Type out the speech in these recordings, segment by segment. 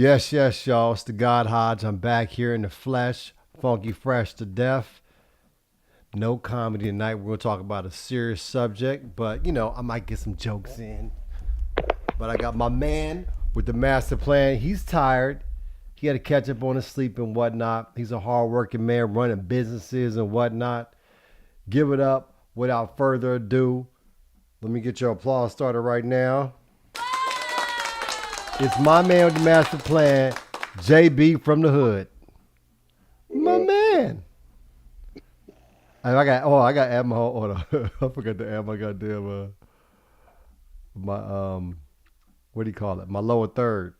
Yes, yes, y'all. It's the God Hodge. I'm back here in the flesh, funky fresh to death. No comedy tonight. We're going to talk about a serious subject, but I might get some jokes in. But I got my man with the master plan. He's tired. He had to catch up on his sleep and whatnot. He's a hardworking man running businesses and whatnot. Give it up without further ado. Let me get your applause started right now. It's my man with the master plan, JB from the hood. My man. I got to add my hold on. I forgot to add my goddamn my what do you call it? My lower third.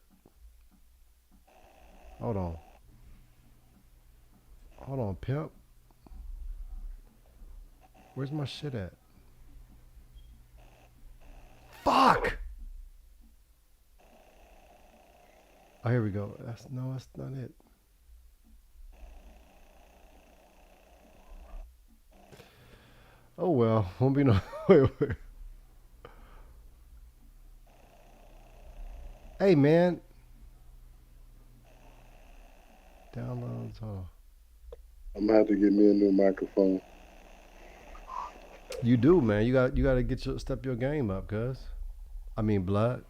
Hold on. Hold on, pimp. Where's my shit at? Fuck. Oh, here we go. That's not it. Oh well, won't be no. Wait. Hey man, downloads. Hold on. I'm gonna have to get me a new microphone. You do, man. You got to get step your game up, cuz. I mean, blood.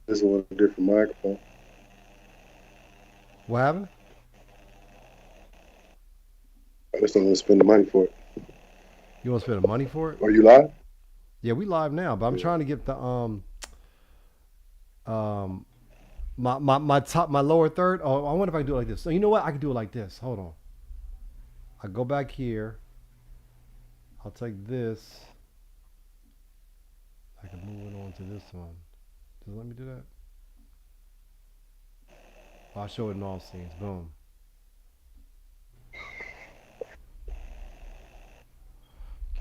This one a different microphone. What happened? I just don't want to spend the money for it. You want to spend the money for it? Are you live? Yeah, we live now, but I'm trying to get the my lower third. Oh, I wonder if I can do it like this. So you know what? I can do it like this. Hold on. I go back here. I'll take this. I can move it on to this one. Does it let me do that? I'll show it in all scenes. Boom.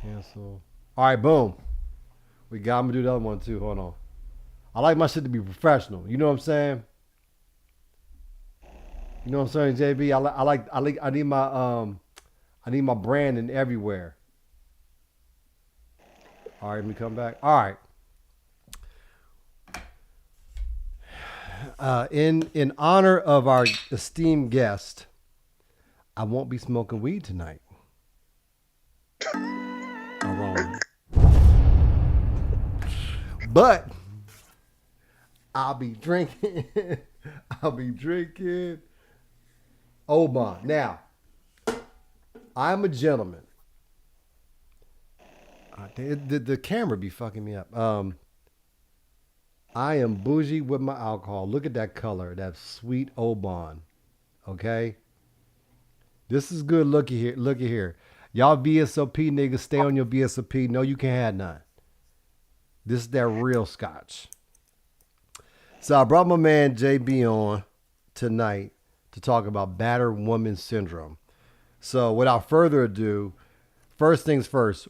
Cancel. All right, boom. We got. I'm gonna do the other one too. Hold on. I like my shit to be professional. You know what I'm saying? You know what I'm saying, JB? I need my branding everywhere. All right, let me come back. All right. In honor of our esteemed guest, I won't be smoking weed tonight. Alone. But I'll be drinking. I'll be drinking Oban. Now, I'm a gentleman. The camera be fucking me up. I am bougie with my alcohol. Look at that color, that sweet Oban. Okay, this is good. Looky here, looky here. Y'all VSOP niggas, stay on your VSOP. No, you can't have none. This is that real scotch. So I brought my man JB on tonight to talk about battered woman syndrome. So without further ado, first things first.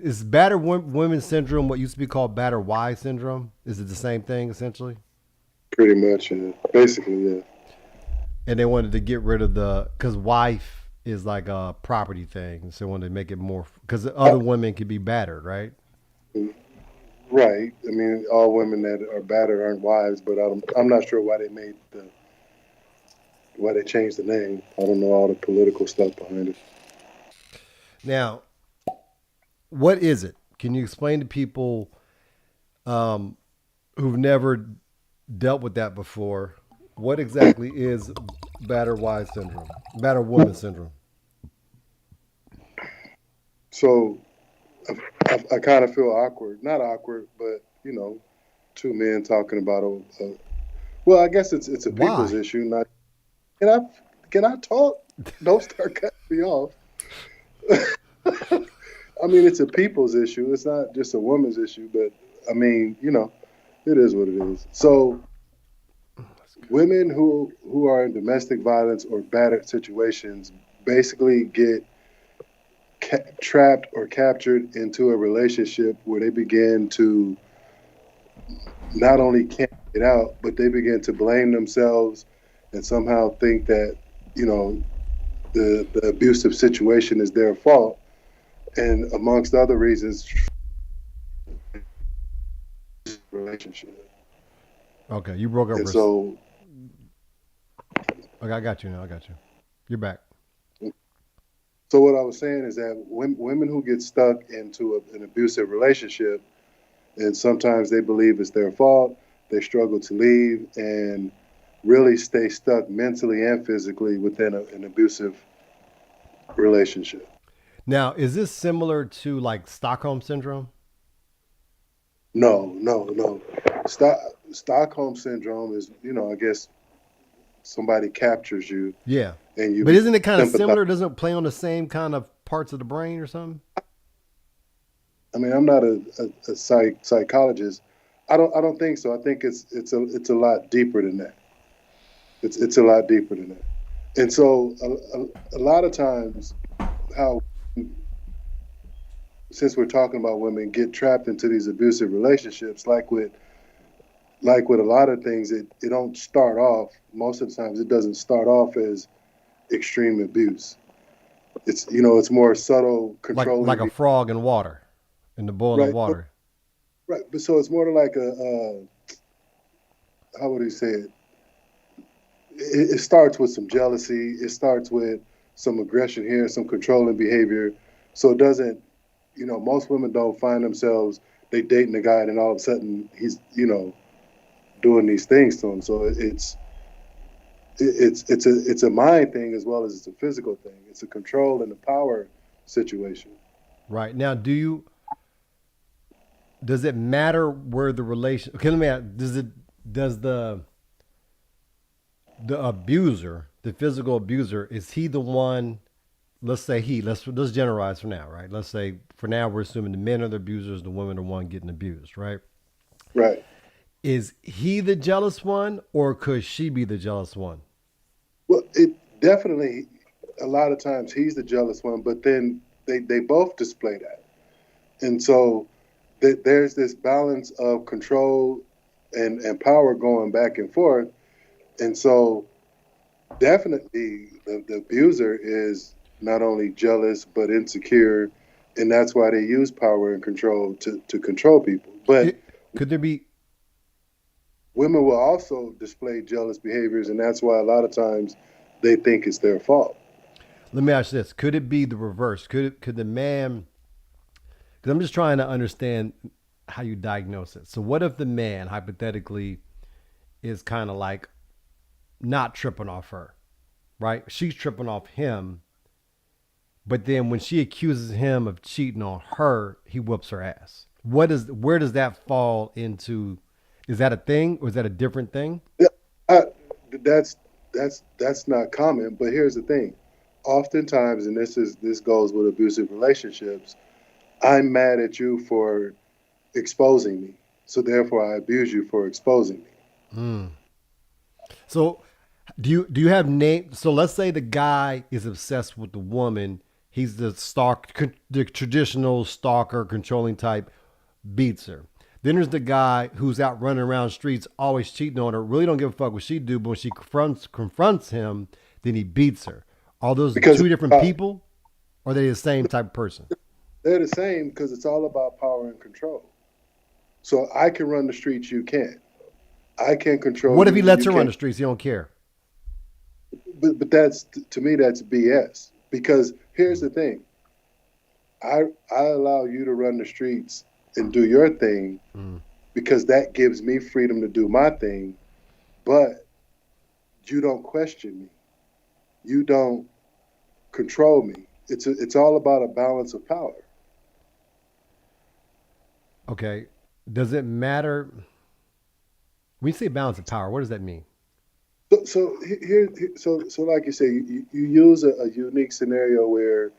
Is battered women syndrome what used to be called battered wife syndrome? Is it the same thing essentially? Pretty much, basically, yeah. And they wanted to get rid of because wife is like a property thing, so they wanted to make it more because other women could be battered, right? Right. I mean, all women that are battered aren't wives, but I'm not sure why they changed the name. I don't know all the political stuff behind it. Now, what is it? Can you explain to people who've never dealt with that before? What exactly is battered wife syndrome? Battered woman syndrome? So I kind of feel awkward. Not awkward, but, two men talking about well, I guess it's a people's issue. Not can I talk? Don't start cutting me off. I mean, it's a people's issue. It's not just a woman's issue, but I mean, it is what it is. So women who are in domestic violence or battered situations basically get trapped or captured into a relationship where they begin to not only can't get out, but they begin to blame themselves and somehow think that, the abusive situation is their fault. And amongst other reasons, relationship. Okay, you broke up And for. so, Okay, I got you now. I got you. You're back. so what I was saying is that women who get stuck into an abusive relationship, and sometimes they believe it's their fault, they struggle to leave, and really stay stuck mentally and physically within an abusive relationship. Now, is this similar to like Stockholm syndrome? No, no, no. Stock, Stockholm syndrome is, I guess somebody captures you Yeah, and you but become isn't it kind of sympathetic. similar? Doesn't it play on the same kind of parts of the brain or something? I mean, I'm not a psychologist. I don't think so. I think it's a lot deeper than that. It's a lot deeper than that. And so a lot of times, how since we're talking about women get trapped into these abusive relationships, like with a lot of things, it don't start off. Most of the times, it doesn't start off as extreme abuse. It's more subtle, Like controlling. a frog in water, in the boiling Right, water. right. But so it's more like a how would you say it? It starts with some jealousy. It starts with some aggression here, some controlling behavior. So it doesn't, most women don't find themselves they dating a guy and then all of a sudden he's, doing these things to him. So it's a mind thing as well as it's a physical thing. It's a control and a power situation. Right now, does it matter where the relation? Okay, let me ask. Does the abuser, the physical abuser, is he the one? Let's say let's generalize for now, right? Let's say for now we're assuming the men are the abusers, the women are the one getting abused, right? Right. Is he the jealous one, or could she be the jealous one? Well, it definitely a lot of times he's the jealous one, but then they both display that. And so there's this balance of control and power going back and forth. And so definitely the abuser is not only jealous but insecure, and that's why they use power and control to control people. But It, could there be? women will also display jealous behaviors, and that's why a lot of times they think it's their fault. Let me ask you this: could it be the reverse? Could the man? Because I'm just trying to understand how you diagnose it. So, what if the man hypothetically is kind of like not tripping off her, right? She's tripping off him, but then when she accuses him of cheating on her, he whoops her ass. Where does that fall into? Is that a thing or is that a different thing? Yeah, I, that's not common. But here's the thing: oftentimes, and this goes with abusive relationships. I'm mad at you for exposing me, so therefore I abuse you for exposing me. Mm. So do you have name? So let's say the guy is obsessed with the woman. He's the traditional stalker, controlling type, beats her. Then there's the guy who's out running around streets, always cheating on her. Really don't give a fuck what she do, but when she confronts him, then he beats her. Are those Because two different people, or are they the same type of person? they're the same because it's all about power and control. So I can run the streets, you can't. I can control What if he you, and lets you her run can't. the streets? He don't care. But that's to me that's BS. Because here's the thing: I allow you to run the streets and do your thing Mm. because that gives me freedom to do my thing. But you don't question me. You don't control me. It's all about a balance of power. Okay. Does it matter when you say balance of power? What does that mean? So like you say, you use a unique scenario where,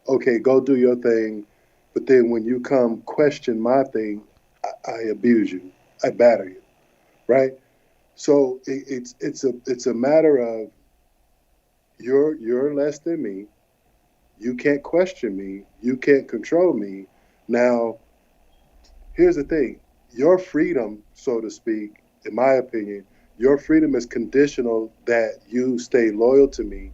okay, go do your thing, but then when you come question my thing, I abuse you, I batter you, right? So it's a matter of you're less than me. You can't question me. You can't control me. Now, here's the thing: your freedom, so to speak, in my opinion, your freedom is conditional that you stay loyal to me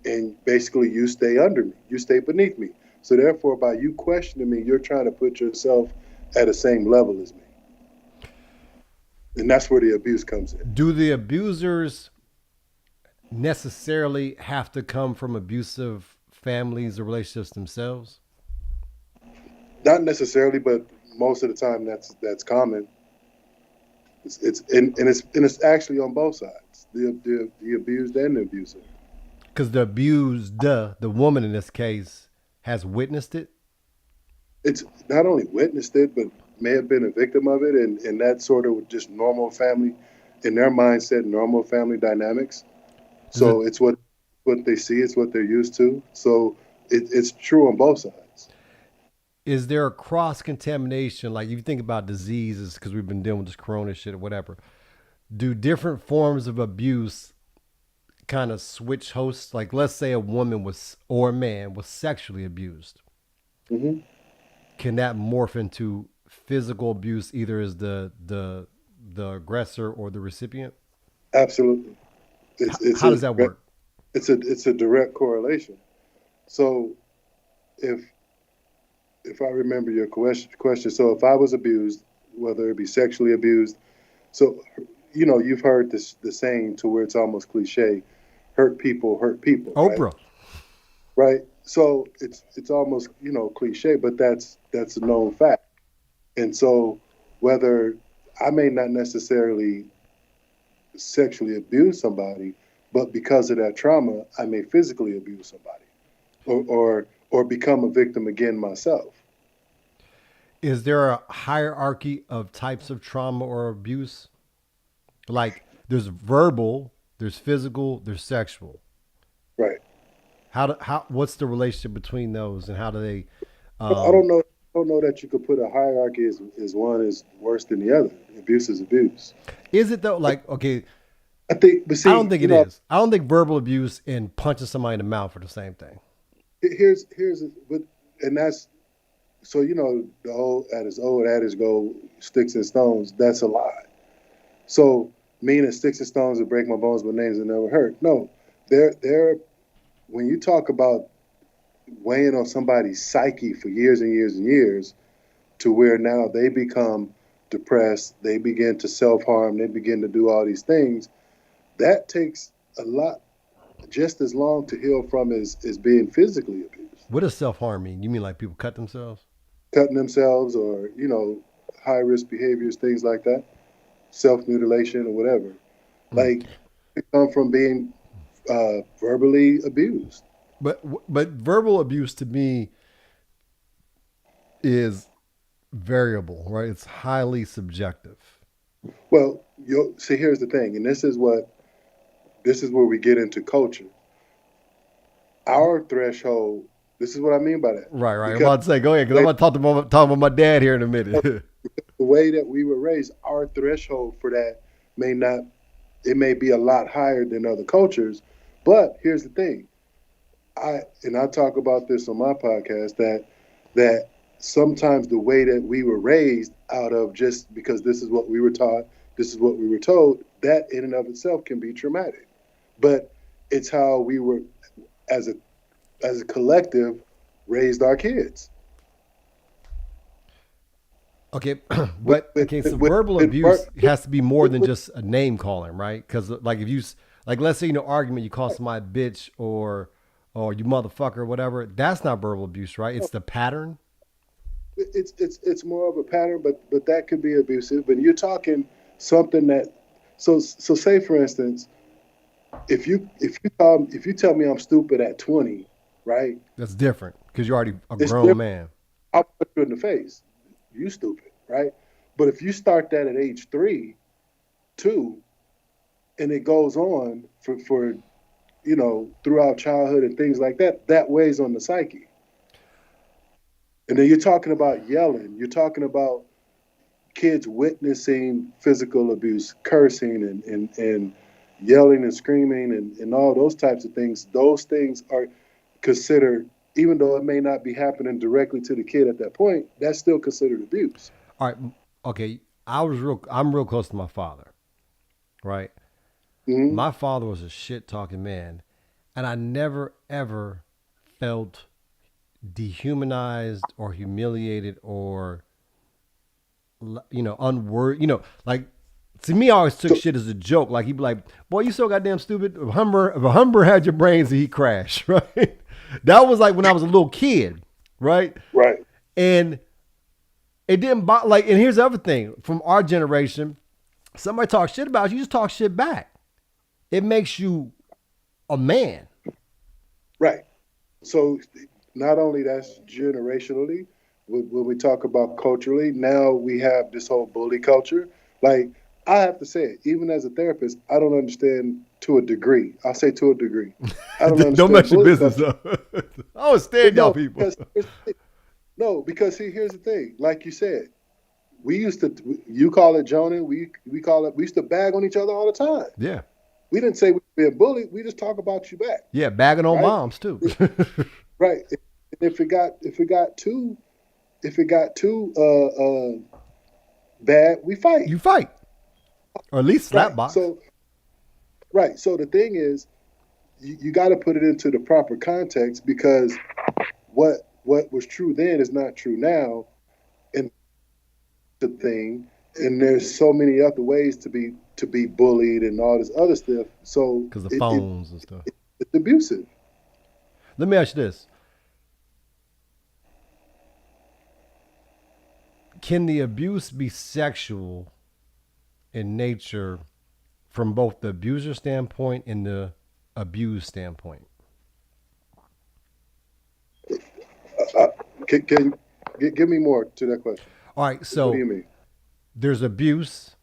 and basically you stay under me, you stay beneath me. So therefore, by you questioning me, you're trying to put yourself at the same level as me. And that's where the abuse comes in. Do the abusers necessarily have to come from abusive families or relationships themselves? Not necessarily, but most of the time that's common. It's actually on both sides, the abused and the abuser. Because the abused, the woman in this case, has witnessed it. It's not only witnessed it, but may have been a victim of it, and that sort of just normal family, in their mindset, normal family dynamics. Does it? So it's what they see, it's what they're used to. So it's true on both sides. Is there a cross contamination? Like if you think about diseases, because we've been dealing with this corona shit or whatever. Do different forms of abuse kind of switch hosts? Like let's say a woman was or a man was sexually abused. Hmm. Can that morph into physical abuse either as the aggressor or the recipient? Absolutely, it's How a does that work? it's a direct correlation. So if I remember your question, so if I was abused, whether it be sexually abused, so you've heard the saying to where it's almost cliche, hurt people, right? Oprah. Right. So it's almost cliche, but that's a known fact. And so whether I may not necessarily sexually abuse somebody, but because of that trauma, I may physically abuse somebody, or become a victim again myself. Is there a hierarchy of types of trauma or abuse? Like there's verbal, there's physical, there's sexual. Right. How what's the relationship between those and how do they I um don't know. I don't know that you could put a hierarchy as one is worse than the other. Abuse is abuse. is it though like okay, I think, but I don't see, think it is. I don't think verbal abuse and punching somebody in the mouth are the same thing. here's but and that's so the old adage go, sticks and stones. That's a lie. So meaning sticks and stones will break my bones, but names will never hurt. No, they're when you talk about weighing on somebody's psyche for years and years and years, to where now they become depressed, they begin to self harm, they begin to do all these things. That takes a lot, just as long to heal from as being physically abused, What does self harm mean? You mean like people cut themselves? cutting themselves, or high risk behaviors, things like that, self mutilation or whatever. Mm. Like it come from being verbally abused. But verbal abuse to me is variable, right? It's highly subjective. Well, you see, here's the thing, and this is where we get into culture. Our threshold. This is what I mean by that, Right, right. I'm because about to say, go ahead, because I'm the about to talk about my dad here in a minute. way that we were raised, our threshold for that may not. It may be a lot higher than other cultures, but here's the thing. I talk about this on my podcast, that sometimes the way that we were raised, out of just because this is what we were taught, this is what we were told, that in and of itself can be traumatic. But it's how we were, as a collective, raised our kids. Okay, With but with okay, so with, verbal with, abuse with, has to be more than with just a name calling, right? Because like if like let's say in an argument you call somebody bitch or you motherfucker or whatever, that's not verbal abuse, right? It's the pattern. it's more of a pattern, but that could be abusive. But you're talking something that, so say for instance, if you tell me I'm stupid at 20, right? That's different because you're already a It's grown different. man. I'll put you in the face. You stupid, right? But if you start that at age 3, 2, and it goes on for throughout childhood and things like that, that weighs on the psyche. And then you're talking about yelling. You're talking about kids witnessing physical abuse, cursing and yelling and screaming and all those types of things. Those things are considered, even though it may not be happening directly to the kid at that point, that's still considered abuse. All right, okay. I'm real close to my father, right? Hmm. My father was a shit talking man, and I never ever felt dehumanized or humiliated or unworthy. Like See, me, I always took So shit as a joke. Like he'd be like, "Boy, you so goddamn stupid. If a Hummer had your brains, he crashed." Right? That was like when I was a little kid, right? right, And it didn't bother. Like, and here's the other thing: from our generation, somebody talks shit about you, just talk shit back. It makes you a man. right. So not only that's generationally, when we talk about culturally, now we have this whole bully culture. Like I have to say it, even as a therapist, I don't understand to a degree. I'll say to a degree. I don't Don't understand mess your bully business culture. up. I understand But y'all no, people. because see, here's the thing. Like you said, we used to. You call it Joning. We call it. We used to bag on each other all the time. Yeah. We didn't say we were being bullied. We just talk about you back, Yeah, bagging on right? moms too. Right. And if it got too bad, we fight. You fight. Or at least slap Right. box. So the thing is, you got to put it into the proper context because what was true then is not true now, and the thing. And there's so many other ways to be bullied and all this other stuff. So Because the phones and stuff. it's abusive. Let me ask you this. Can the abuse be sexual in nature from both the abuser standpoint and the abused standpoint? Uh, can give me more to that question? All right, What do so you mean? there's abuse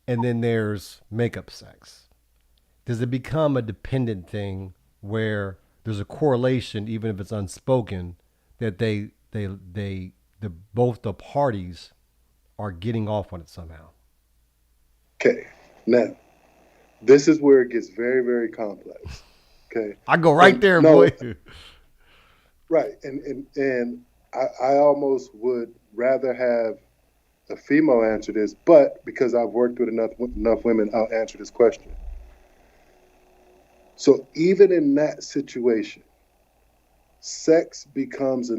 and then there's makeup sex. Does it become a dependent thing where there's a correlation, even if it's unspoken, that the both the parties are getting off on it somehow? Okay. Now, this is where it gets very, very complex. Okay. I go right And there, no, boy. right. And I almost would rather have a female answer this, but because I've worked with enough women, I'll answer this question. So even in that situation, sex becomes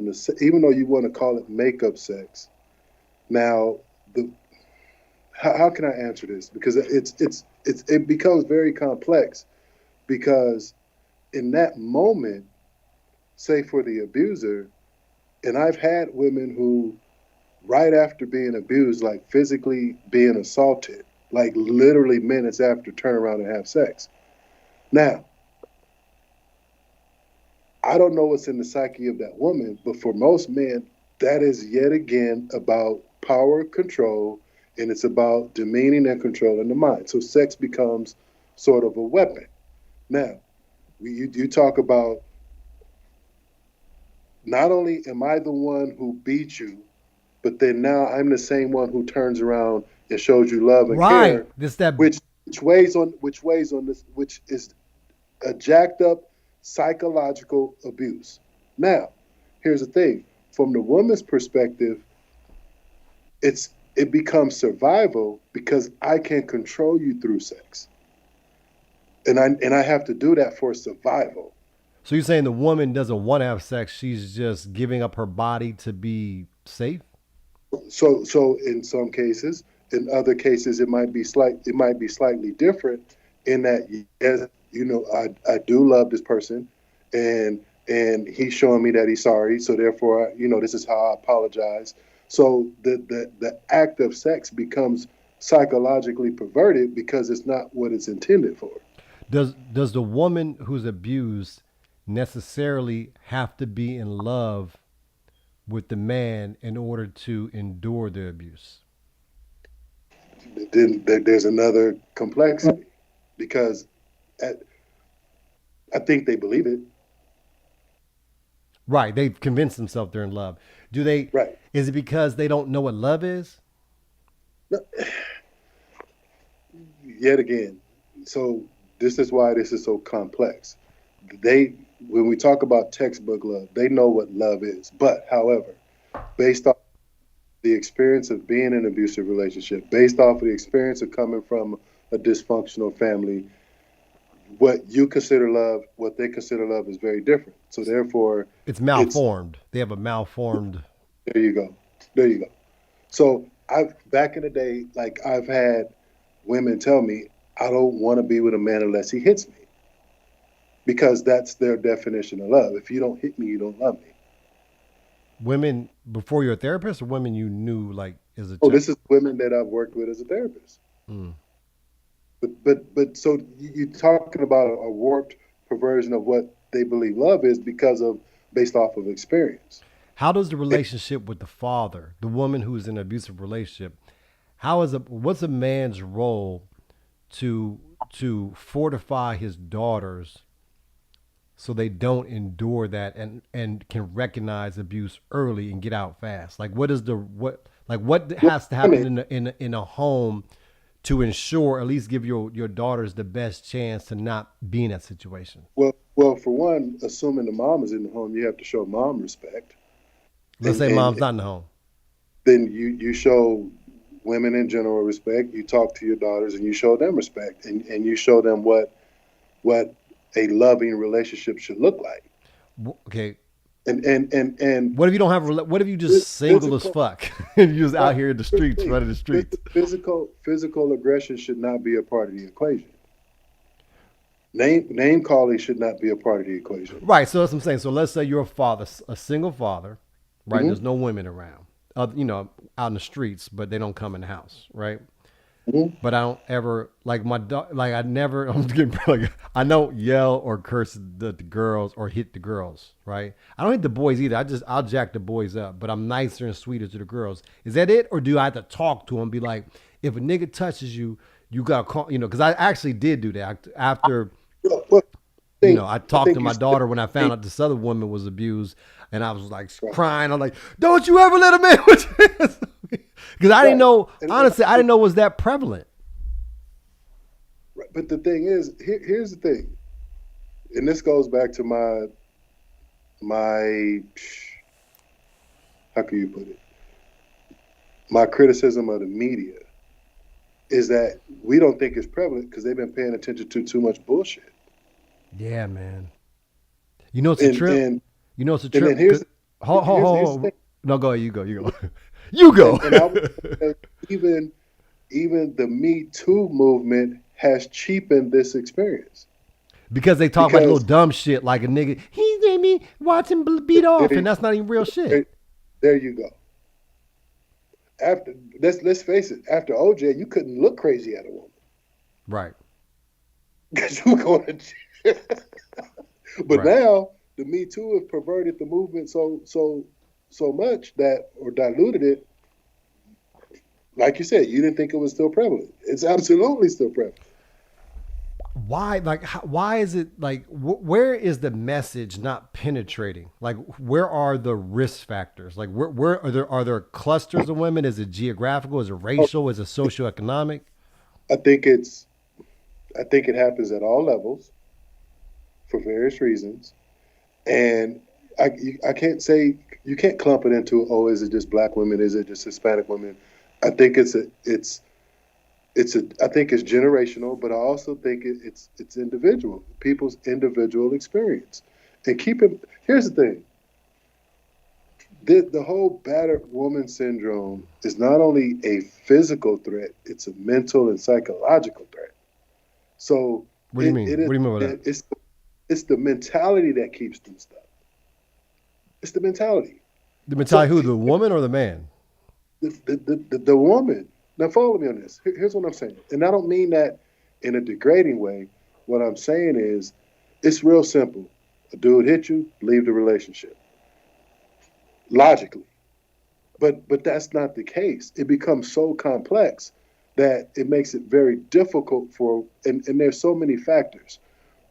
even though you want to call it makeup sex. Now, the how can I answer this? Because it becomes very complex because in that moment, say for the abuser, and I've had women who, right after being abused, like physically being assaulted, like literally minutes after, turn around and have sex. Now, I don't know what's in the psyche of that woman, but for most men, that is yet again about power, control, and it's about demeaning and controlling the mind. So sex becomes sort of a weapon. Now, you talk about not only am I the one who beat you, but then now I'm the same one who turns around and shows you love and Right. care, This that which weighs on this, which is a jacked up psychological abuse. Now, here's the thing: from the woman's perspective, it becomes survival because I can control you through sex, and I have to do that for survival. So you're saying the woman doesn't want to have sex, she's just giving up her body to be safe? So in some cases, in other cases, it might be slightly different in that yes, I do love this person, and he's showing me that he's sorry. So therefore, this is how I apologize. So the act of sex becomes psychologically perverted because it's not what it's intended for. Does the woman who's abused necessarily have to be in love with the man in order to endure the abuse? Then there's another complexity because at, I think they believe it. Right, they've convinced themselves they're in love. Do they? Right. Is it because they don't know what love is? No, yet again, so this is why this is so complex. They, when we talk about textbook love, they know what love is. But however, based off the experience of being in an abusive relationship, based off of the experience of coming from a dysfunctional family, what you consider love, what they consider love is very different. So therefore, It's it's malformed. They have a malformed. there you go. There you go. So I've back in the day, like I've had women tell me, I don't want to be with a man unless he hits me, because that's their definition of love. If you don't hit me, you don't love me. Women before you're a therapist, or women you knew like as a Oh, child? this is women that I've worked with as a therapist. Mm. But so you're talking about a warped perversion of what they believe love is because of based off of experience. How does the relationship with the father, the woman who's in an abusive relationship, how is a what's a man's role to fortify his daughters so they don't endure that and can recognize abuse early and get out fast? Like what is the what has to happen Women, in a home to ensure at least give your daughters the best chance to not be in that situation? well, for one, assuming the mom is in the home, you have to show mom respect, Let's and say mom's and not in the home. then you show women in general respect. You talk to your daughters and you show them respect, and you show them what a loving relationship should look like. Okay, And what if you don't have? What if you just single as physical, fuck and you just out right, here in the here's the streets, thing. running the streets? Physical aggression should not be a part of the equation. Name calling should not be a part of the equation. Right. So that's what I'm saying. So let's say you're a father, a single father, right? There's Hmm. no women around, out in the streets, but they don't come in the house, right? Hmm. But I don't ever like my dog. Like I never. I'm just getting like I don't yell or curse the girls or hit the girls, right? I don't hit the boys either. I'll jack the boys up, but I'm nicer and sweeter to the girls. Is that it, or do I have to talk to them? Be like, if a nigga touches you, you gotta call. Because I actually did do that after. Well, I I talked to think you my still daughter when I found need out this other woman was abused, and I was like right, crying. I'm like, "Don't you ever let a man with you?" Because I didn't right. know. And I Honestly, I think, didn't know it was that prevalent. right. But the thing is, here's the thing, and this goes back to my how can you put it? My criticism of the media is that we don't think it's prevalent because they've been paying attention to too much bullshit. Yeah, man. You know it's a And trip. and You know it's a and trip. then here's here's the Hold. thing. No, go ahead. You go. You go. You go. And I would say even the Me Too movement has cheapened this experience Because they talk about little because dumb shit like a nigga. He made me watch him beat off, and there, that's not even real shit. there, there you go. After let's face it, after OJ, you couldn't look crazy at a woman Right. because you were going to jail. But Right. now the Me Too have perverted the movement so much that or diluted it. Like you said, you didn't think it was still prevalent. It's absolutely still prevalent. Why why is it like where is the message not penetrating? Like where are the risk factors? Like where are there clusters of women? Is it geographical? Is it Oh, racial? Is it socioeconomic? I think it's I think it happens at all levels for various reasons, and I can't say you can't clump it into, oh, is it just black women, is it just Hispanic women? I think it's a I think it's generational, but I also think it's individual, people's individual experience. And here's the thing: the whole battered woman syndrome is not only a physical threat; it's a mental and psychological threat. So What do you mean? it is What do you mean by that? it's the mentality that keeps them stuck. It's the mentality. The mentality So who? The woman or the man? the woman. Now follow me on this. Here's what I'm saying, and I don't mean that in a degrading way. What I'm saying is, it's real simple. A dude hit you, leave the relationship. Logically, but that's not the case. It becomes so complex that it makes it very difficult and there's so many factors.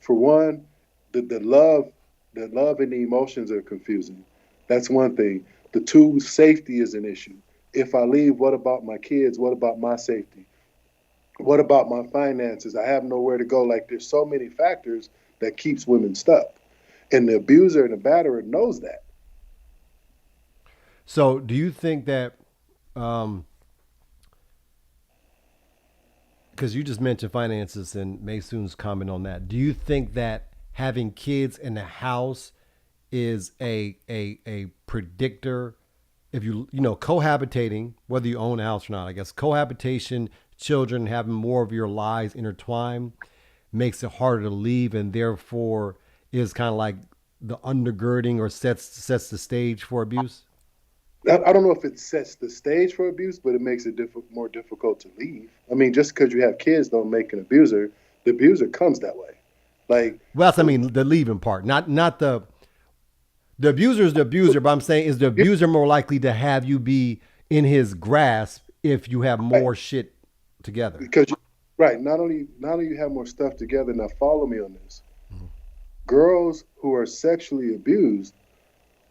For one, the love and the emotions are confusing. That's one thing. The two, safety is an issue. If I leave, what about my kids? What about my safety? What about my finances? I have nowhere to go. Like there's so many factors that keeps women stuck. And the abuser and the batterer knows that. So do you think that? Um, because you just mentioned finances and Maysoon's comment on that. Do you think that having kids in the house is a predictor if you cohabitating, whether you own a house or not, I guess cohabitation children, having more of your lives intertwined makes it harder to leave, and therefore is kind of like the undergirding or sets the stage for abuse. I don't know if it sets the stage for abuse, but it makes it more difficult to leave. I mean, just because you have kids don't make an abuser. The abuser comes that way. Like, Well, that's I mean the leaving part, not the abuser is the abuser, but I'm saying is the abuser more likely to have you be in his grasp if you have right, more shit together. because you, right, not only you have more stuff together. Now, follow me on this. Girls who are sexually abused,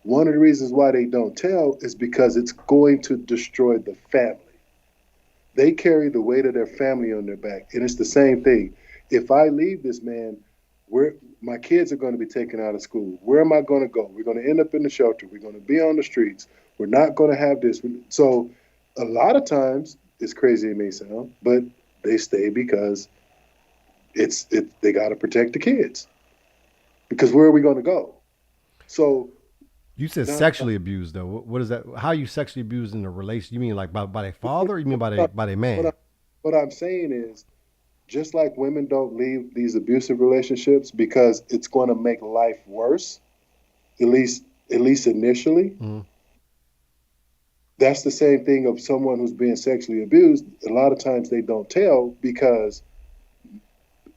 one of the reasons why they don't tell is because it's going to destroy the family. They carry the weight of their family on their back, and it's the same thing. If I leave this man, where my kids are going to be taken out of school, where am I going to go? We're going to end up in the shelter. We're going to be on the streets. We're not going to have this. So, a lot of times, it's crazy it may sound, but they stay because they got to protect the kids. Because where are we going to go? So You said now, sexually abused though. What is that? How are you sexually abused in a relation? You mean like by their father? Or you mean by their what, I, man? what I'm saying is, just like women don't leave these abusive relationships because it's going to make life worse, at least initially. Mm-hmm. That's the same thing of someone who's being sexually abused. A lot of times they don't tell because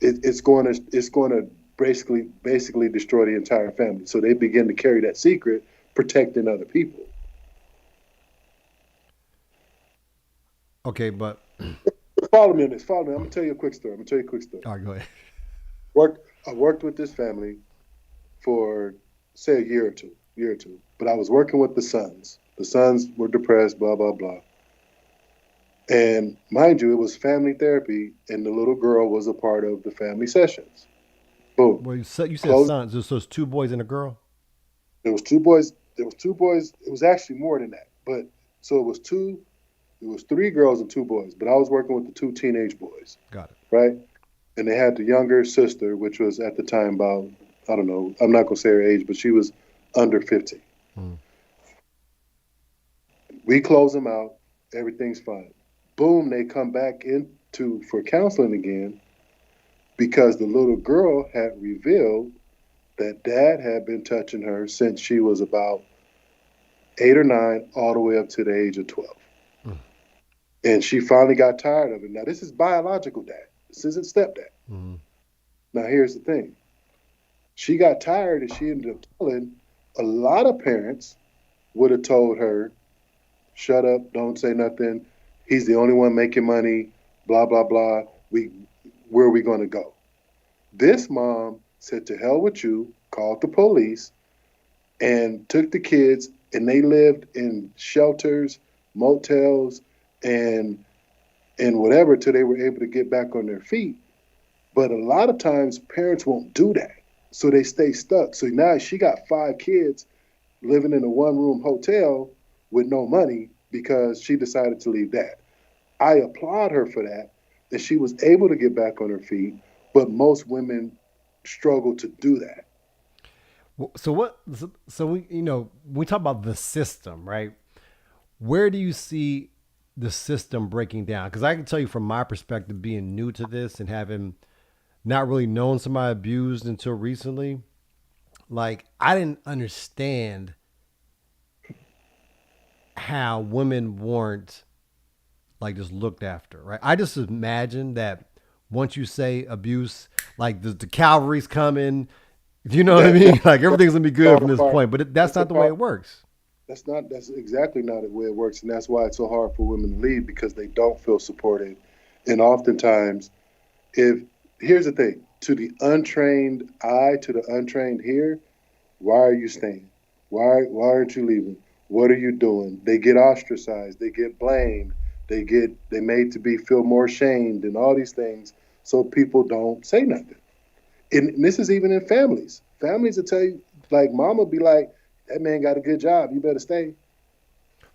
it's going to basically destroy the entire family. So they begin to carry that secret, protecting other people. Okay, but Follow me on this. Follow me. I'm gonna tell you a quick story. all right, go ahead. I worked with this family for say a year or two. But I was working with the sons. The sons were depressed, blah blah blah. And mind you, it was family therapy, and the little girl was a part of the family sessions. Boom. Well, you said Closed. sons. So it's two boys and a girl. There was two boys. There was two boys. It was actually more than that. But so it was two. It was three girls and two boys. But I was working with the two teenage boys, Got it. right? And they had the younger sister, which was at the time about, I don't know. I'm not gonna say her age, but she was under 15. Mm. We close them out. Everything's fine. Boom, they come back into for counseling again because the little girl had revealed that dad had been touching her since she was about 8 or 9, all the way up to the age of 12. Mm. And she finally got tired of it. Now, this is biological dad. This isn't stepdad. Mm. Now, here's the thing. She got tired and she ended up telling a lot of parents would have told her, shut up, don't say nothing. He's the only one making money, blah, blah, blah. Where are we going to go? This mom said, to hell with you, called the police, and took the kids, and they lived in shelters, motels, and whatever till they were able to get back on their feet. But a lot of times parents won't do that. So they stay stuck. So now she got 5 kids living in a one-room hotel with no money because she decided to leave dad. I applaud her for that, that she was able to get back on her feet, but most women struggle to do that. So what? So we, we talk about the system, right? Where do you see the system breaking down? Because I can tell you from my perspective, being new to this and having not really known somebody abused until recently, like I didn't understand how women weren't like just looked after, right? I just imagined that once you say abuse, like the cavalry's coming, you know what I mean? Like everything's gonna be good from this point, but that's That's a not the way part. it works. That's exactly not the way it works, and that's why it's so hard for women to leave because they don't feel supported. And oftentimes, if here's the thing, to the untrained eye, to the untrained ear, why are you staying? Why aren't you leaving? What are you doing? They get ostracized, they get blamed, they made to be feel more shamed and all these things, so people don't say nothing. And this is even in families. Families will tell you, like mama be like, that man got a good job, you better stay.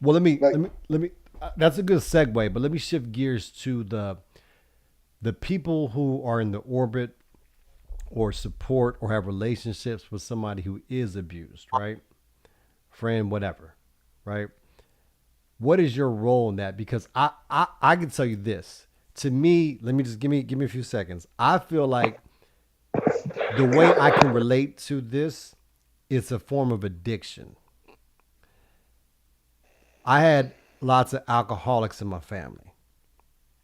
Well, let me Like, let me let me. That's a good segue, but let me shift gears to the people who are in the orbit or support or have relationships with somebody who is abused, right? Friend, whatever, right? What is your role in that? Because I can tell you this. to me, let me just give me a few seconds. I feel like the way I can relate to this, it's a form of addiction. I had lots of alcoholics in my family,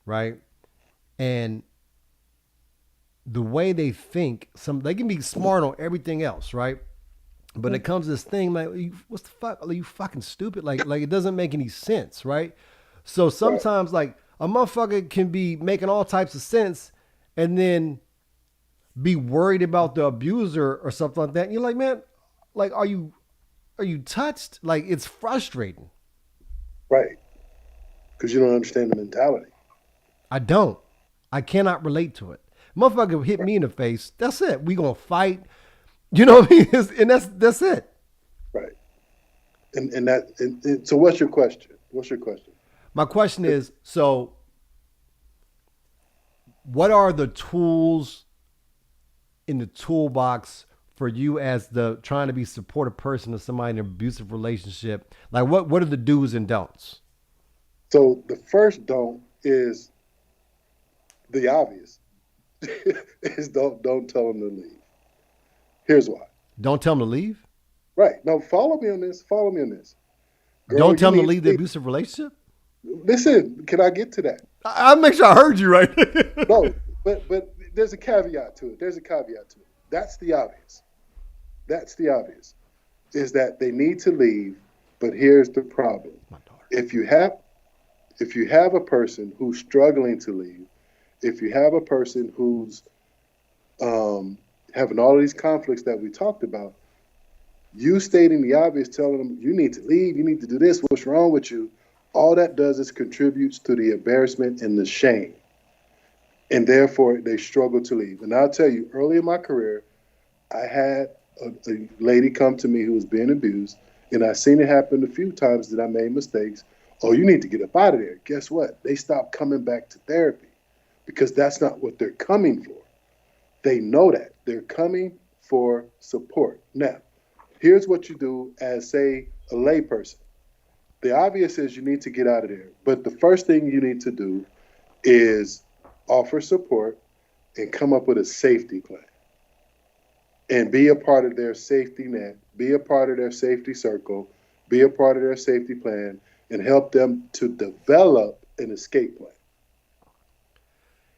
right? And the way they think, some they can be smart on everything else, right? But it comes to this thing like, what's the fuck? Are you fucking stupid? Like it doesn't make any sense, right? So Right. sometimes like a motherfucker can be making all types of sense, and then be worried about the abuser or something like that. And you're like, man, like are you touched? Like it's frustrating. Right. Because you don't understand the mentality. I don't. I cannot relate to it. Motherfucker hit Right. me in the face. That's it. We gonna fight. You know what I mean? And that's it. Right. And so what's your question? What's your question? My question is, so what are the tools in the toolbox for you as the trying to be supportive person of somebody in an abusive relationship? Like what are the do's and don'ts? So the first don't is the obvious. Is don't tell them to leave. Here's why. Don't tell them to leave. Right. No, follow me on this. Follow me on this. Girl, Don't you tell them to need leave the sleep. abusive relationship. Listen, can I get to that? I'll make sure I heard you right. No, but there's a caveat to it. There's a caveat to it. That's the obvious. That's the obvious. Is that they need to leave, but here's the problem. My daughter. If you have if you have a person who's struggling to leave, if you have a person who's having all of these conflicts that we talked about, you stating the obvious, telling them you need to leave, you need to do this, what's wrong with you, all that does is contributes to the embarrassment and the shame. And therefore, they struggle to leave. And I'll tell you, early in my career, I had a lady come to me who was being abused, and I seen it happen a few times that I made mistakes. Oh, you need to get up out of there. Guess what? They stopped coming back to therapy because that's not what they're coming for. They know that. They're coming for support. Now, here's what you do as, say, a layperson. The obvious is you need to get out of there. But the first thing you need to do is offer support and come up with a safety plan and be a part of their safety net, be a part of their safety circle, be a part of their safety plan, and help them to develop an escape plan.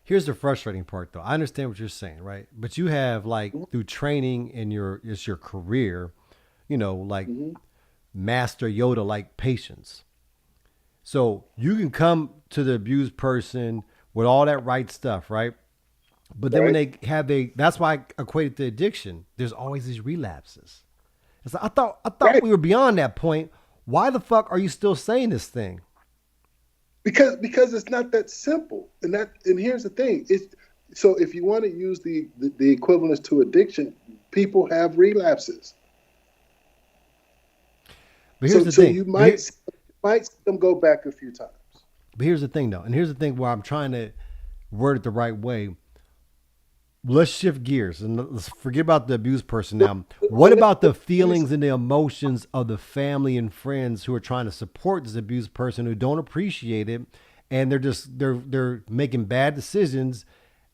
Here's the frustrating part, though. I understand what you're saying, right? But you have like through training in your career, like Mm-hmm. master Yoda like patience. So you can come to the abused person with all that right stuff, right? But then when Right? they have that's why I equated to addiction. There's always these relapses. It's like, I thought Right. we were beyond that point. Why the fuck are you still saying this thing? Because it's not that simple. And here's the thing. It's so if you want to use the equivalence to addiction, people have relapses. But here's So the so thing. you might see them go back a few times. But here's the thing, though, and here's the thing where I'm trying to word it the right way. Let's shift gears and let's forget about the abused person now. What about the Let me feelings and the emotions of the family and friends who are trying to support this abused person who don't appreciate it, and they're making bad decisions?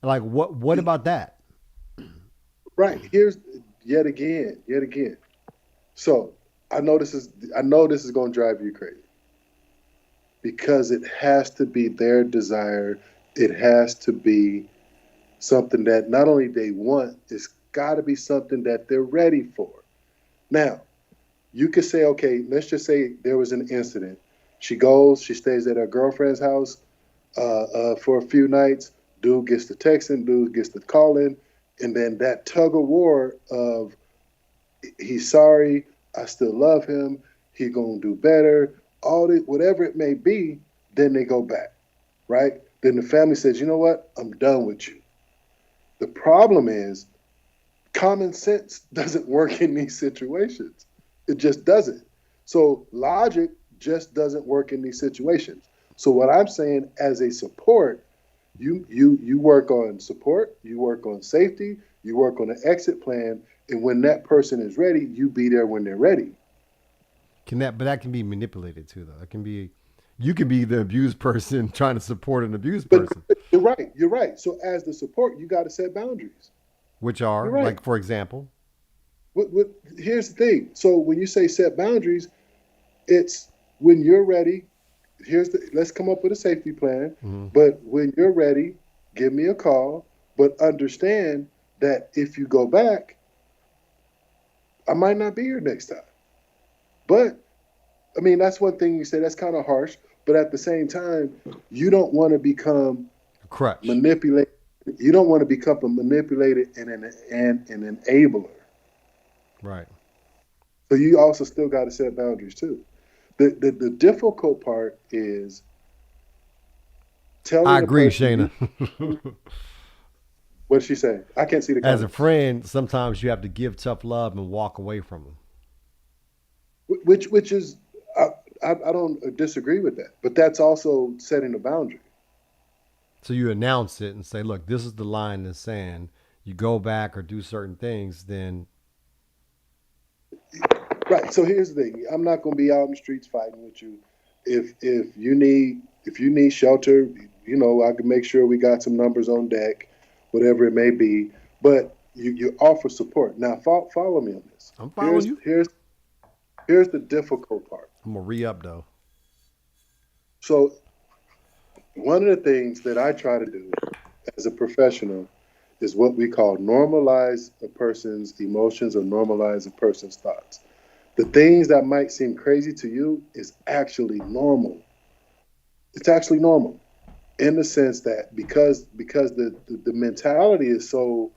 Like what about that? right here's yet again. So I know this is going to drive you crazy because it has to be their desire. It has to be something that not only they want, it's got to be something that they're ready for. Now, you could say, okay, let's just say there was an incident. She stays at her girlfriend's house for a few nights. Dude gets the texting, dude gets the calling, and then that tug of war of he's sorry, I still love him, he gonna do better, all this, whatever it may be. Then they go back, right? Then the family says, you know what, I'm done with you. The problem is common sense doesn't work in these situations. It just doesn't. So logic just doesn't work in these situations. So what I'm saying as a support, you work on support, you work on safety, you work on an exit plan, and when that person is ready, you be there when they're ready. But that can be manipulated too, though. It can be, You can be the abused person trying to support an abused But person, you're right. You're right. So as the support, you got to set boundaries. which You're are, right. like, for example, What, here's the thing. So when you say set boundaries, it's when you're ready. Let's come up with a safety plan. mhm, But when you're ready, give me a call. But understand that if you go back, I might not be here next time. But I mean, that's one thing you say. That's kind of harsh. But at the same time, you don't want to become crutch. manipulated. You don't want to become a manipulated and an enabler. Right. So you also still got to set boundaries too. The difficult part is I telling a agree, person Shayna. you. What's she saying? I can't see the As a comments. friend, sometimes you have to give tough love and walk away from them. Which is I, I don't disagree with that, but that's also setting a boundary. So you announce it and say, look, this is the line in the sand. You go back or do certain things, then Right. So here's the thing. I'm not going to be out in the streets fighting with you. If you need shelter, I can make sure we got some numbers on deck, whatever it may be. But you offer support. Now follow me on this. I'm following Here's you. here's here's the difficult part. I'm going to re up, though. So one of the things that I try to do as a professional is what we call normalize a person's emotions or normalize a person's thoughts. The things that might seem crazy to you is actually normal. It's actually normal in the sense that because the mentality is so